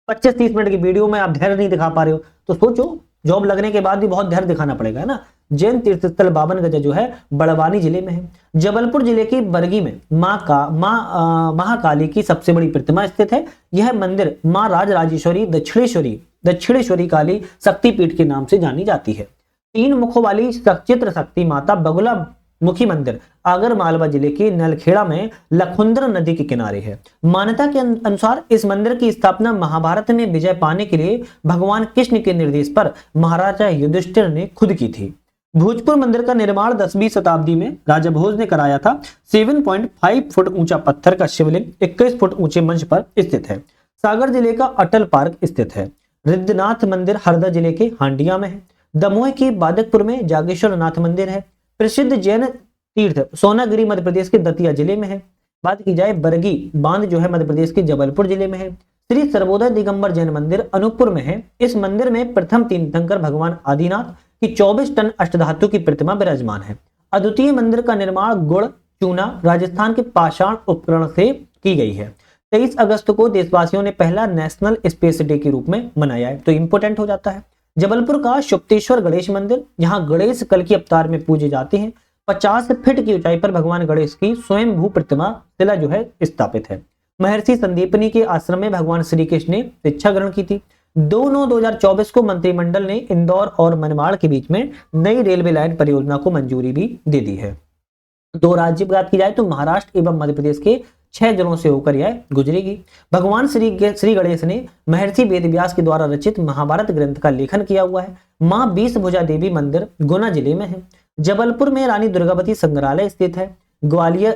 25-30 मिनट की वीडियो में आप धैर्य नहीं दिखा पा रहे हो, तो सोचो जॉब लगने के बाद भी बहुत धैर्य दिखाना पड़ेगा, है ना। जैन तीर्थ स्थल 52 गजा जो है बड़वानी जिले में है। जबलपुर जिले की बरगी में महाकाली की सबसे बड़ी प्रतिमा स्थित है। यह मंदिर मां राजराजेश्वरी दक्षिणेश्वरी काली शक्तिपीठ के नाम से जानी जाती है। 3 मुखों वाली चित्र शक्ति माता बगुला मुखी मंदिर आगर मालवा जिले के नलखेड़ा में लखुंद्र नदी के किनारे है। मान्यता के अनुसार इस मंदिर की स्थापना महाभारत में विजय पाने के लिए भगवान कृष्ण के निर्देश पर महाराजा युधिष्ठिर ने खुद की थी। भोजपुर मंदिर का निर्माण 10वीं शताब्दी में राजा भोज ने कराया था। 7.5 फुट ऊंचा पत्थर का शिवलिंग 21 फुट ऊंचे मंच पर स्थित है। सागर जिले का अटल पार्क स्थित है। रिद्धनाथ मंदिर हरदा जिले के हांडिया में है। दमोह के बादकपुर में जागेश्वर नाथ मंदिर है। प्रसिद्ध जैन तीर्थ सोनागिरी मध्य प्रदेश के दतिया जिले में है। बात की जाए बरगी बांध जो है मध्य प्रदेश के जबलपुर जिले में है। श्री सर्वोदय दिगंबर जैन मंदिर अनूपपुर में है। इस मंदिर में प्रथम तीर्थंकर भगवान आदिनाथ की 24 टन अष्टधातु की प्रतिमा विराजमान है। अद्वितीय मंदिर का निर्माण गुड़ चूना राजस्थान के पाषाण उपकरण से की गई है। 23 अगस्त को देशवासियों ने पहला नेशनल स्पेस डे के रूप में मनाया है, तो इंपोर्टेंट हो जाता है। जबलपुर का शुक्तेश्वर गणेश मंदिर, यहाँ गणेश कल की अवतार में पूजे जाते हैं। 50 फीट की ऊंचाई पर भगवान गणेश की स्वयंभू प्रतिमा शिला जो है स्थापित है। महर्षि संदीपनी के आश्रम में भगवान श्री कृष्ण ने शिक्षा ग्रहण की थी। 2/9/2024 को मंत्रिमंडल ने इंदौर और मनमाड़ के बीच में नई रेलवे लाइन परियोजना को मंजूरी भी दे दी है। 2 राज्य की बात की जाए तो महाराष्ट्र एवं मध्य प्रदेश के 6 जिलों से होकर यह गुजरेगी। भगवान श्री गणेश ने महर्षि वेदव्यास के द्वारा रचित महाभारत ग्रंथ का लेखन किया हुआ है। मां 20 भुजा देवी मंदिर गुना जिले में है। जबलपुर में रानी दुर्गावती संग्रहालय स्थित है। ग्वालियर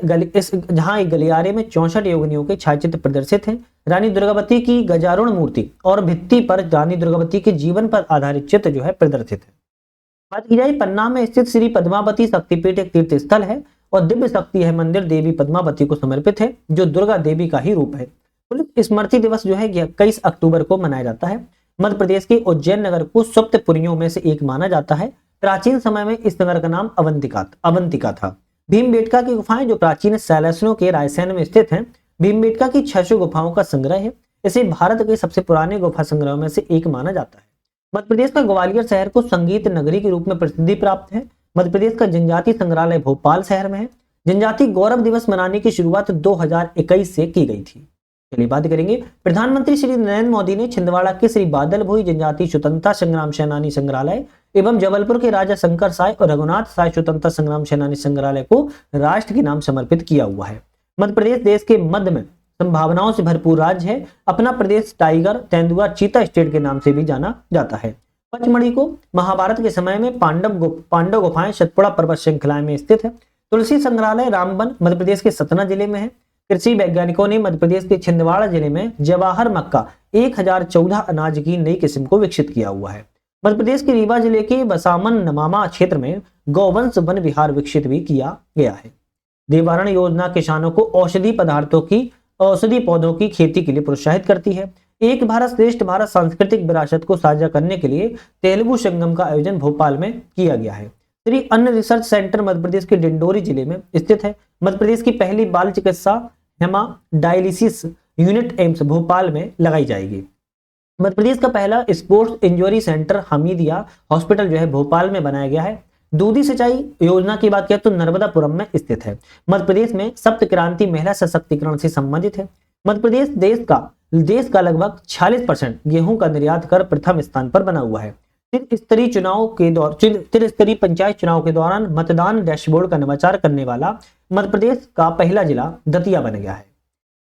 जहां एक गलियारे में 64 योगिनियों के छायाचित्र प्रदर्शित हैं। रानी दुर्गावती की गजारूढ़ मूर्ति और भित्ति पर रानी दुर्गावती के जीवन पर आधारित चित्र जो है प्रदर्शित है। बात की जाए पन्ना में स्थित श्री पद्मावती शक्तिपीठ एक तीर्थ स्थल है और दिव्य शक्ति है मंदिर देवी पद्मावती को समर्पित है, जो दुर्गा देवी का ही रूप है। पुलिस स्मृति दिवस जो है 21 अक्टूबर को मनाया जाता है। मध्य प्रदेश के उज्जैन नगर को सप्तपुरियों में से एक माना जाता है। प्राचीन समय में इस नगर का नाम अवंतिका था। भीमबेटका की गुफाएं जो प्राचीन शैलसनों के रायसेन में स्थित हैं। भीमबेटका की 600 गुफाओं का संग्रह है। इसे भारत के सबसे पुराने गुफा संग्रहों में से एक माना जाता है। मध्य प्रदेश का ग्वालियर शहर को संगीत नगरी के रूप में प्रसिद्धि प्राप्त है। मध्य प्रदेश का जनजाति संग्रहालय भोपाल शहर में है। जनजाति गौरव दिवस मनाने की शुरुआत 2021 से की गई थी। चलिए बात करेंगे। प्रधानमंत्री श्री नरेंद्र मोदी ने छिंदवाड़ा के श्री बादल भोई जनजाति स्वतंत्रता संग्राम सेनानी संग्रहालय एवं जबलपुर के राजा शंकर साय और रघुनाथ साय स्वतंत्रता संग्राम सेनानी संग्रहालय को राष्ट्र के नाम समर्पित किया हुआ है। मध्य प्रदेश देश के मध्य में संभावनाओं से भरपूर राज्य है। अपना प्रदेश टाइगर, तेंदुआ, चीता स्टेट के नाम से भी जाना जाता है। पचमढ़ी को महाभारत के समय में पांडव गुफाएं सतपुड़ा पर्वत श्रृंखला में स्थित है। तुलसी संग्रहालय रामबन मध्य प्रदेश के सतना जिले में है। कृषि वैज्ञानिकों ने मध्य प्रदेश के छिंदवाड़ा जिले में जवाहर मक्का 1014 अनाज की नई किस्म को विकसित किया हुआ है। मध्य प्रदेश के रीवा जिले के बसामन नमामा क्षेत्र में गौवंश वन विहार विकसित भी किया गया है। देवारण योजना किसानों को औषधि पौधों की खेती के लिए प्रोत्साहित करती है। एक भारत श्रेष्ठ भारत सांस्कृतिक विरासत को साझा करने के लिए तेलुगु संगम का आयोजन भोपाल में किया गया है। श्री अन्न रिसर्च सेंटर मध्य प्रदेश के डिंडोरी जिले में स्थित है। मध्य प्रदेश की पहली बाल चिकित्सा हेमाडायलिसिस यूनिट एम्स भोपाल में लगाई जाएगी। मध्य प्रदेश का पहला sports injury centre Hamidia hospital जो है भोपाल में बनाया गया है। दूधी सिंचाई योजना की बात किया तो नर्मदापुरम में स्थित है। मध्य प्रदेश में सप्त क्रांति महिला सशक्तिकरण से संबंधित है। मध्य प्रदेश देश का लगभग 46% गेहूं का निर्यात कर प्रथम स्थान पर बना हुआ है। त्रिस्तरीय पंचायत चुनाव के दौरान मतदान डैशबोर्ड का नवाचार करने वाला मध्य प्रदेश का पहला जिला दतिया बन गया है।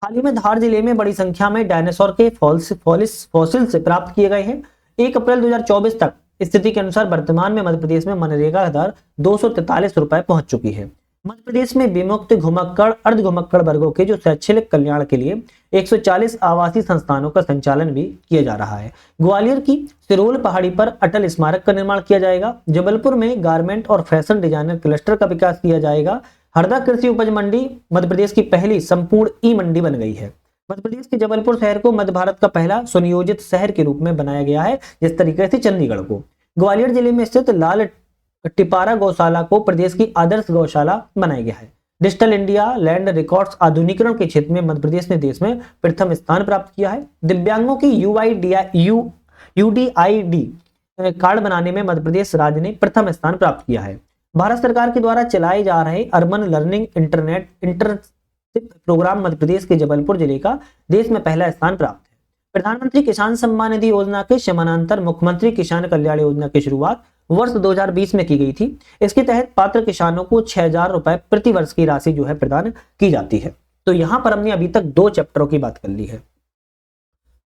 हाल ही में धार जिले में बड़ी संख्या में डायनासोर के फॉसिल्स प्राप्त किए गए हैं। 1 अप्रैल 2024 तक स्थिति के अनुसार वर्तमान में मध्य प्रदेश में मनरेगा दर 243 रुपए पहुंच चुकी है। मध्य प्रदेश में विमुक्त घुमक्कड़ अर्ध घुमक्कड़ वर्गों के जो शैक्षणिक कल्याण के लिए 140 आवासीय संस्थानों का संचालन भी किया जा रहा है। ग्वालियर की सिरोल पहाड़ी पर अटल स्मारक का निर्माण किया जाएगा। जबलपुर में गारमेंट और फैशन डिजाइनर क्लस्टर का विकास किया जाएगा। हरदा कृषि उपज मंडी मध्य प्रदेश की पहली संपूर्ण ई मंडी बन गई है। मध्य प्रदेश के जबलपुर शहर को मध्य भारत का पहला सुनियोजित शहर के रूप में बनाया गया है, जिस तरीके से चंडीगढ़ को। ग्वालियर जिले में स्थित लाल टिपारा गौशाला को प्रदेश की आदर्श गौशाला बनाया गया है। डिजिटल इंडिया लैंड रिकॉर्ड्स आधुनिकीकरण के क्षेत्र में मध्य प्रदेश ने देश में प्रथम स्थान प्राप्त किया है। दिव्यांगों की यूडीआईडी कार्ड बनाने में मध्य प्रदेश राज्य ने प्रथम स्थान प्राप्त किया है। भारत सरकार के द्वारा चलाए जा रहे urban learning internship programme Madhya Pradesh के जबलपुर जिले का देश में पहला स्थान प्राप्त है। प्रधानमंत्री किसान सम्मान निधि योजना के समानांतर मुख्यमंत्री किसान कल्याण योजना की शुरुआत वर्ष 2020 में की गई थी। इसके तहत पात्र किसानों को 6,000 रुपए प्रति वर्ष की राशि जो है प्रदान की जाती है। तो यहां पर हमने अभी तक 2 चैप्टरों की बात कर ली है।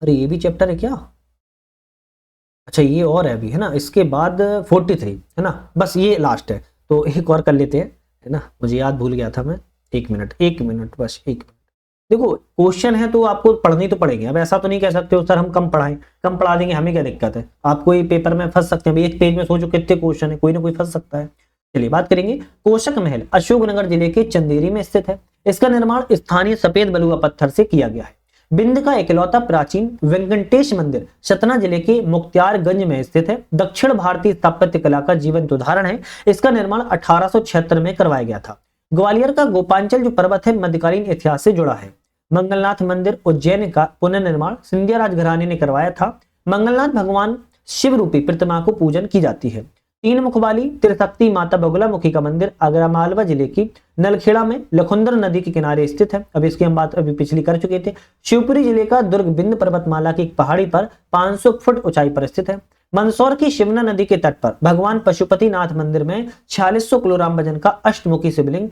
अरे ये भी चैप्टर है क्या? अच्छा ये और है अभी, है ना। इसके बाद 43 है ना, बस ये लास्ट है। तो एक और कर लेते हैं, है ना। मुझे याद भूल गया था मैं। 1 मिनट बस 1 मिनट। देखो क्वेश्चन है तो आपको पढ़नी तो पड़ेगी। अब ऐसा तो नहीं कह सकते हो सर हम कम पढ़ाएं, कम पढ़ा देंगे, हमें क्या दिक्कत है। आपको ये पेपर में फंस सकते हैं। एक पेज में सोचो कितने क्वेश्चन है, कोई ना कोई फंस सकता है। चलिए बात करेंगे। कोशक महल अशोकनगर जिले के चंदेरी में स्थित है। इसका निर्माण स्थानीय सफेद बलुआ पत्थर से किया गया है। बिंद का इकलौता प्राचीन वेंकटेश मंदिर सतना जिले के मुख्तियारगंज में स्थित है। दक्षिण भारतीय स्थापत्य कला का जीवंत उदाहरण है। इसका निर्माण 1876 में करवाया गया था। ग्वालियर का गोपांचल जो पर्वत है मध्यकालीन इतिहास से जुड़ा है। मंगलनाथ मंदिर उज्जैन का पुनर्निर्माण सिंधिया राजघराने ने करवाया था। मंगलनाथ भगवान शिव रूपी प्रतिमा को पूजन की जाती है। 3 मुख वाली त्रिशक्ति माता बगुलामुखी का मंदिर आगरा मालवा जिले की नलखेड़ा में लखुंदर नदी के किनारे स्थित है। अब इसकी हम बात अभी पिछली कर चुके थे। शिवपुरी जिले का दुर्ग बिंद पर्वतमाला की एक पहाड़ी पर 500 फुट ऊंचाई पर स्थित है। मंदसौर की शिवना नदी के तट पर भगवान पशुपतिनाथ मंदिर में 4600 किलोग्राम वजन का अष्टमुखी शिवलिंग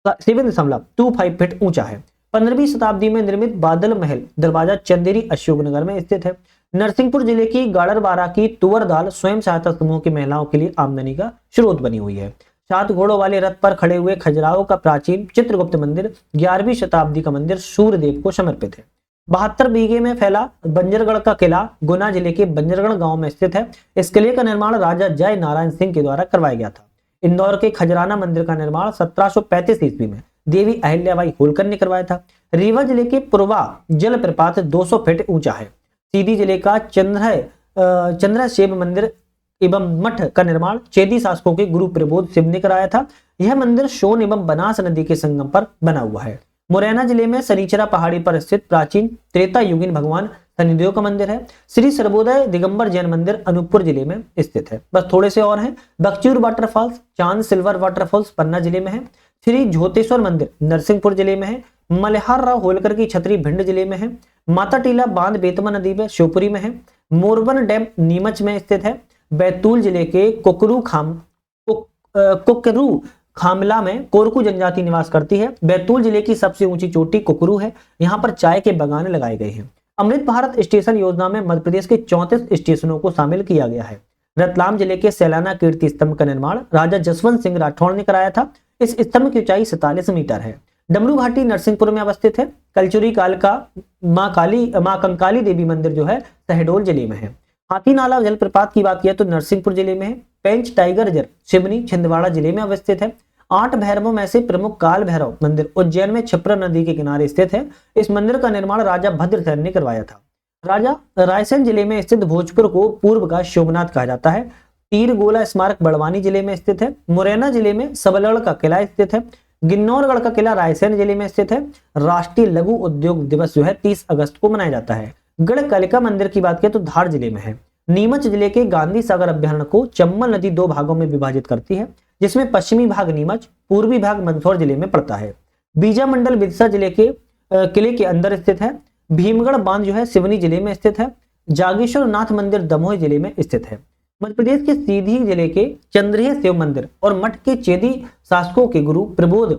7.25 फीट ऊंचा है। 15वीं शताब्दी में निर्मित बादल महल दरवाजा चंदेरी अशोकनगर में स्थित है। नरसिंहपुर जिले की गाड़रबारा की तुवर दाल स्वयं सहायता समूह की महिलाओं के लिए आमदनी का स्रोत बनी हुई है। 7 घोड़ों वाले रथ पर खड़े हुए खजुराहो का प्राचीन चित्रगुप्त मंदिर 11वीं शताब्दी का मंदिर सूर्यदेव को समर्पित है। 72 बीघे में फैला बंजरगढ़ का किला गुना जिले के बंजरगढ़ गांव में स्थित है। इस किले का निर्माण राजा जय नारायण सिंह के द्वारा करवाया गया था। इंदौर के खजराना मंदिर का निर्माण 1735 ईस्वी में देवी अहिल्याबाई होलकर ने करवाया था। रीवा जिले के पूर्वा जलप्रपात 200 फीट ऊंचा है। सीधी जिले का चंद्रशेव मंदिर एवं मठ का निर्माण चेदी शासकों के गुरु प्रबोध शिव ने कराया था। यह मंदिर सोन एवं बनास नदी के संगम पर बना हुआ है। मुरैना जिले में सनीचरा पहाड़ी पर स्थित प्राचीन त्रेता युगीन भगवान शनिदेव का मंदिर है। श्री सर्वोदय दिगंबर जैन मंदिर अनूपपुर जिले में स्थित है। बस थोड़े से और हैं। बक्चूर वाटरफॉल्स चांद सिल्वर वाटरफॉल्स पन्ना जिले में है। श्री झोतेश्वर मंदिर नरसिंहपुर जिले में है। मल्हार राव होलकर की छतरी भिंड जिले में है। माता टीला बांध बेतमा नदी में शिवपुरी में है। मोरबन डैम नीमच में स्थित है। बैतूल जिले के कुकरू खामला में कोरकू जनजाति निवास करती है। बैतूल जिले की सबसे ऊंची चोटी कुकरू है। यहाँ पर चाय के बागान लगाए गए हैं। अमृत भारत स्टेशन योजना में मध्य प्रदेश के 34 स्टेशनों को शामिल किया गया है। रतलाम जिले के सैलाना कीर्ति स्तंभ का निर्माण राजा जसवंत सिंह राठौड़ ने कराया था। इस स्तंभ की ऊंचाई 47 मीटर है। डमरू घाटी नरसिंहपुर में अवस्थित है। कलचुरी काल का मां कंकाली देवी मंदिर जो है शहडोल जिले में है। हाथी नाला जलप्रपात की बात किया तो नरसिंहपुर जिले में है। पेंच टाइगर रिजर्व सिवनी छिंदवाड़ा जिले में अवस्थित है। 8 भैरवों में से प्रमुख काल भैरव मंदिर उज्जैन में क्षिप्रा नदी के किनारे स्थित है। इस मंदिर का निर्माण राजा भद्रसेन ने करवाया था। राजा रायसेन जिले में स्थित भोजपुर को पूर्व का शोभनाथ कहा जाता है। तीर गोला स्मारक बड़वानी जिले में स्थित है। मुरैना जिले में सबलगढ़ का किला स्थित है। गिन्नौरगढ़ का किला रायसेन जिले में स्थित है। राष्ट्रीय लघु उद्योग दिवस जो है 30 अगस्त को मनाया जाता है। गढ़कालिका मंदिर की बात करें तो धार जिले में है। नीमच जिले के गांधी सागर अभ्यारण्य को चंबल नदी 2 भागों में विभाजित करती है, जिसमें पश्चिमी भाग नीमच, पूर्वी भाग मंदसौर जिले में पड़ता है। बीजा मंडल विदिशा जिले के किले के अंदर स्थित है। भीमगढ़ बांध जो है सिवनी जिले में स्थित है। जागेश्वर नाथ मंदिर दमोह जिले में स्थित है। मध्य प्रदेश के सीधी जिले के चंद्रिय शिव मंदिर और मठ के चेदी शासकों के गुरु प्रबोध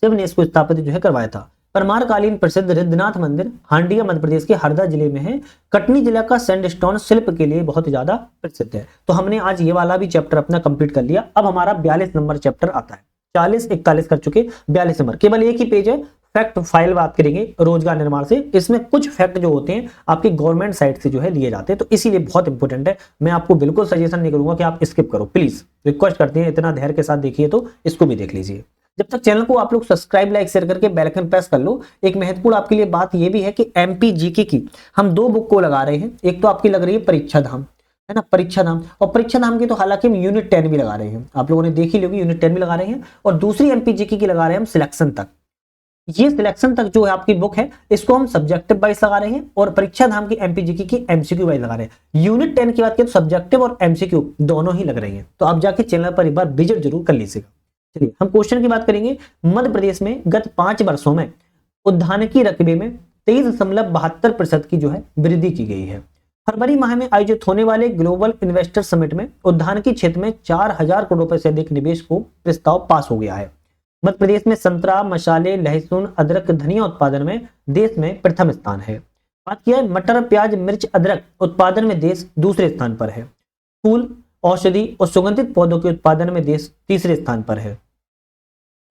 शिव ने इसको स्थापित जो है करवाया था। परमारकालीन प्रसिद्ध रिद्धनाथ मंदिर हांडिया मध्य प्रदेश के हरदा जिले में है। कटनी जिला का सैंडस्टोन शिल्प के लिए बहुत ज्यादा प्रसिद्ध है। तो हमने आज ये वाला भी चैप्टर अपना कंप्लीट कर लिया। अब हमारा 42 नंबर चैप्टर आता है। 40 41 कर चुके, 42 नंबर केवल एक ही पेज है। फैक्ट फाइल बात करेंगे रोजगार निर्माण से। इसमें कुछ फैक्ट जो होते हैं आपकी गवर्नमेंट साइट से जो है लिए जाते हैं, तो इसीलिए बहुत इंपॉर्टेंट है। मैं आपको बिल्कुल सजेशन नहीं करूंगा कि आप स्किप करो, प्लीज रिक्वेस्ट करते हैं, इतना धैर्य के साथ देखिए तो इसको भी देख लीजिए। जब तक चैनल को आप लोग सब्सक्राइब लाइक शेयर करके बेल आइकन प्रेस कर लो। एक महत्वपूर्ण आपके लिए बात यह भी है कि एमपी जीके की हम 2 बुक को लगा रहे हैं। एक तो आपकी लग रही है परीक्षा धाम, है ना, परीक्षा धाम, और परीक्षा धाम की तो हालांकि हम यूनिट 10 भी लगा रहे हैं, आप लोगों ने देखी होगी, यूनिट 10 भी लगा रहे हैं। और दूसरी एमपी जीके की लगा रहे हैं हम सिलेक्शन तक। ये सिलेक्शन तक जो है आपकी बुक है, इसको हम सब्जेक्टिव वाइज लगा रहे हैं, और परीक्षा धाम की एमपीजीके की एमसीक्यू वाइज लगा रहे हैं। यूनिट 10 की बात करें तो सब्जेक्टिव और एमसीक्यू दोनों ही लग रही हैं। तो आप जाके चैनल पर एक बार विजिट जरूर कर लीजिएगा। चलिए हम क्वेश्चन की बात करेंगे। मध्य प्रदेश में गत 5 वर्षों में उद्यानिकी रकबे में 23.72% की जो है वृद्धि की गई है। फरवरी माह में आयोजित होने वाले ग्लोबल इन्वेस्टर समिट में उद्यानिकी क्षेत्र में 4000 करोड़ रुपए से अधिक निवेश को प्रस्ताव पास हो गया है। मध्य प्रदेश में संतरा, मसाले, लहसुन, अदरक, धनिया उत्पादन में देश में प्रथम स्थान है। बात किया है मटर, प्याज, मिर्च, अदरक उत्पादन में देश दूसरे स्थान पर है। फूल, औषधि और सुगंधित पौधों के उत्पादन में देश तीसरे स्थान पर है।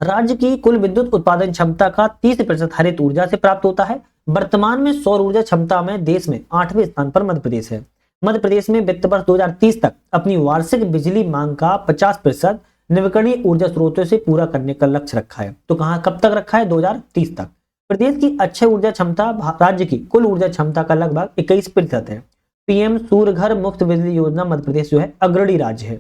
राज्य की कुल विद्युत उत्पादन क्षमता का 30% हरित ऊर्जा से प्राप्त होता है। वर्तमान में सौर ऊर्जा क्षमता में देश में 8वें स्थान पर मध्य प्रदेश है। मध्य प्रदेश में वित्त वर्ष 2030 तक अपनी वार्षिक बिजली मांग का 50% नवीकरणीय ऊर्जा स्रोतों से पूरा करने का लक्ष्य रखा है। तो कहां कब तक रखा है? 2030 तक। प्रदेश की अक्षय ऊर्जा क्षमता राज्य की कुल ऊर्जा क्षमता का लगभग 21% है। पीएम सूर्य घर मुफ्त बिजली योजना मध्य प्रदेश जो है अग्रणी राज्य है।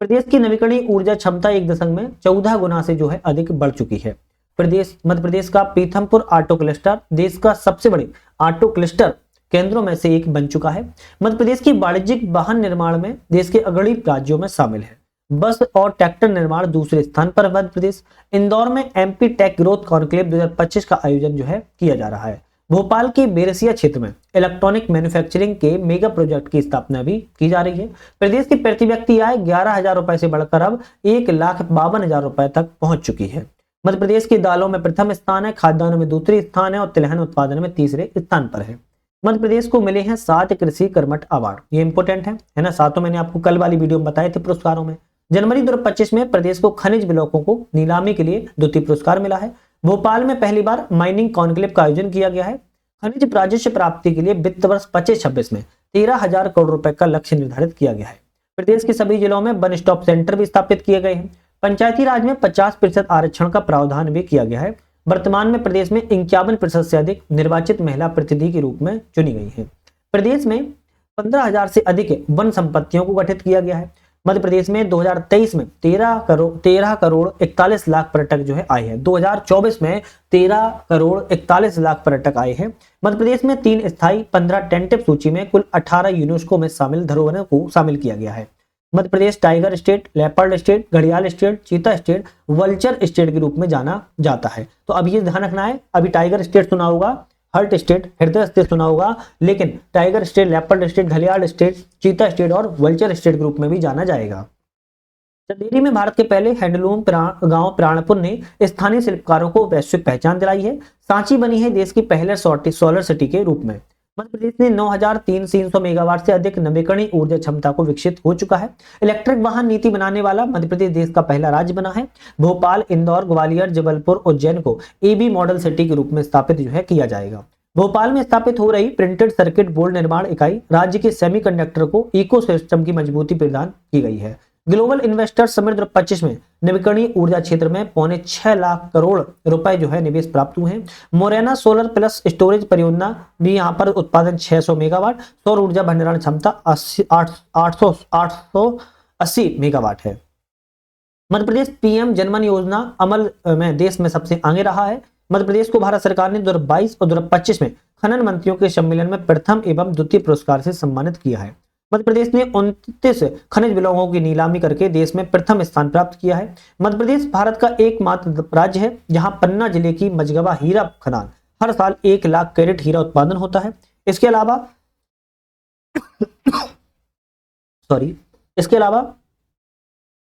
प्रदेश की नवीकरणीय ऊर्जा क्षमता 1.14 गुना से जो है अधिक बढ़ चुकी है। मध्य प्रदेश का पीथमपुर ऑटो क्लस्टर देश का सबसे बड़े ऑटो क्लस्टर केंद्रों में से एक बन चुका है। मध्य प्रदेश की वाणिज्यिक वाहन निर्माण में देश के अग्रणी राज्यों में शामिल है। बस और ट्रैक्टर निर्माण दूसरे स्थान पर मध्य प्रदेश। इंदौर में एमपी टेक ग्रोथ कॉन्क्लेव 2025 का आयोजन जो है किया जा रहा है। भोपाल के बेरसिया क्षेत्र में इलेक्ट्रॉनिक मैन्युफैक्चरिंग के मेगा प्रोजेक्ट की स्थापना भी की जा रही है। प्रदेश की प्रति व्यक्ति आय 11,000 रुपए से बढ़कर अब 1,52,000 रुपए तक पहुंच चुकी है। मध्य प्रदेश की दालों में प्रथम स्थान है, खाद्यान्नों में दूसरे स्थान है और तिलहन उत्पादन में तीसरे स्थान पर है। मध्य प्रदेश को मिले हैं 7 कृषि कर्मठ अवार्ड। ये इंपोर्टेंट है ना। 7 मैंने आपको कल वाली वीडियो में बताए थे पुरस्कारों में। जनवरी 2025 में प्रदेश को खनिज ब्लॉकों को नीलामी के लिए द्वितीय पुरस्कार मिला है। भोपाल में पहली बार माइनिंग कॉन्क्लेव का आयोजन किया गया है। खनिज राजस्व प्राप्ति के लिए वित्त वर्ष 25-26 में 13,000 करोड़ रुपए का लक्ष्य निर्धारित किया गया है। प्रदेश के सभी जिलों में वन स्टॉप सेंटर भी स्थापित किए गए हैं। पंचायती राज में 50% आरक्षण का प्रावधान भी किया गया है। वर्तमान में प्रदेश में 51% से अधिक निर्वाचित महिला प्रतिनिधि के रूप में चुनी गई है। प्रदेश में 15,000 से अधिक वन संपत्तियों को गठित किया गया है। मध्य प्रदेश में 2023 में 13 करोड़ 41 लाख पर्यटक जो है आए हैं। 2024 में 13 करोड़ 41 लाख पर्यटक आए हैं। मध्य प्रदेश में 3 स्थायी 15 टेंटिव सूची में कुल 18 यूनेस्को में शामिल धरोहरों को शामिल किया गया है। Madhya Pradesh tiger state, leopard state, घड़ियाल स्टेट, चीता स्टेट, वल्चर स्टेट के रूप में जाना जाता है। तो अब ये ध्यान रखना है, अभी टाइगर स्टेट सुना होगा, हर्ट स्टेट, हृदय स्टेट सुना होगा, लेकिन टाइगर स्टेट, लेपर्ड स्टेट, घड़ियाल स्टेट, चीता स्टेट और वल्चर स्टेट ग्रुप में भी जाना जाएगा। चंदेरी में भारत के पहले हैंडलूम गांव प्राणपुर ने स्थानीय शिल्पकारों को वैश्विक पहचान दिलाई है। सांची बनी है देश की पहले सोलर सिटी के रूप में। मध्य प्रदेश ने 9,300 मेगावाट से अधिक नवीकरणीय ऊर्जा क्षमता को विकसित हो चुका है। इलेक्ट्रिक वाहन नीति बनाने वाला मध्य प्रदेश देश का पहला राज्य बना है। भोपाल, इंदौर, ग्वालियर, जबलपुर, उज्जैन को एबी मॉडल सिटी के रूप में स्थापित जो है किया जाएगा। भोपाल में स्थापित हो रही प्रिंटेड सर्किट बोर्ड निर्माण इकाई राज्य के सेमीकंडक्टर को इकोसिस्टम की मजबूती प्रदान की गई है। ग्लोबल इन्वेस्टर समिट 2025 में नवीकरणीय ऊर्जा क्षेत्र में 6.25 करोड़ रुपए जो है निवेश प्राप्त हुए हैं। मोरेना सोलर प्लस स्टोरेज परियोजना भी यहाँ पर उत्पादन 600 मेगावाट, सौर ऊर्जा भंडारण क्षमता 880 मेगावाट है। मध्य प्रदेश पीएम जनमन योजना अमल में देश में सबसे आगे रहा है। मध्य प्रदेश को भारत सरकार ने 2022 और 2025 में खनन मंत्रियों के सम्मेलन में प्रथम एवं द्वितीय पुरस्कार से सम्मानित किया है। मध्य प्रदेश ने 29 खनिज ब्लॉकों की नीलामी करके देश में प्रथम स्थान प्राप्त किया है। मध्य प्रदेश भारत का एकमात्र राज्य है जहां पन्ना जिले की मझगवा हीरा खदान हर साल 1 लाख कैरेट हीरा उत्पादन होता है। इसके अलावा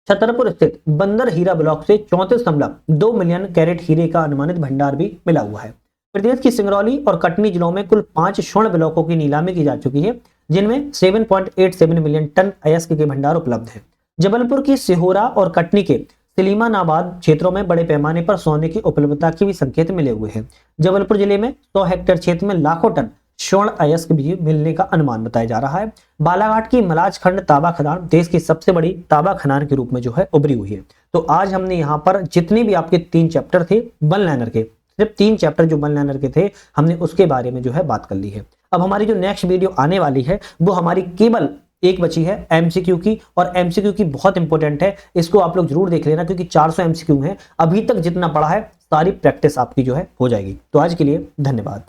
छतरपुर स्थित बंदर हीरा ब्लॉक से 34.2 मिलियन कैरेट हीरे का अनुमानित भंडार भी मिला हुआ है। प्रदेश की सिंगरौली और कटनी जिलों में कुल 5 स्वर्ण ब्लॉकों की नीलामी की जा चुकी है, जिनमें 7.87 मिलियन टन अयस्क के भंडार उपलब्ध है। जबलपुर की सिहोरा और कटनी के सलीमानाबाद क्षेत्रों में बड़े पैमाने पर सोने की उपलब्धता के भी संकेत मिले हुए हैं। जबलपुर जिले में 100 हेक्टेयर क्षेत्र में लाखों टन स्वर्ण अयस्क भी मिलने का अनुमान बताया जा रहा है। बालाघाट की मलाज खंड तांबा खदान देश की सबसे बड़ी तांबा खदान के रूप में जो है उभरी हुई है। तो आज हमने यहाँ पर जितने भी आपके 3 चैप्टर थे वन लाइनर के, सिर्फ 3 चैप्टर जो वन लाइनर के थे, हमने उसके बारे में जो है बात कर ली है। अब हमारी जो नेक्स्ट वीडियो आने वाली है वो हमारी केवल एक बची है एमसीक्यू की, और एमसीक्यू की बहुत इंपॉर्टेंट है, इसको आप लोग जरूर देख लेना क्योंकि 400 एमसीक्यू है। अभी तक जितना पढ़ा है सारी प्रैक्टिस आपकी जो है हो जाएगी। तो आज के लिए धन्यवाद।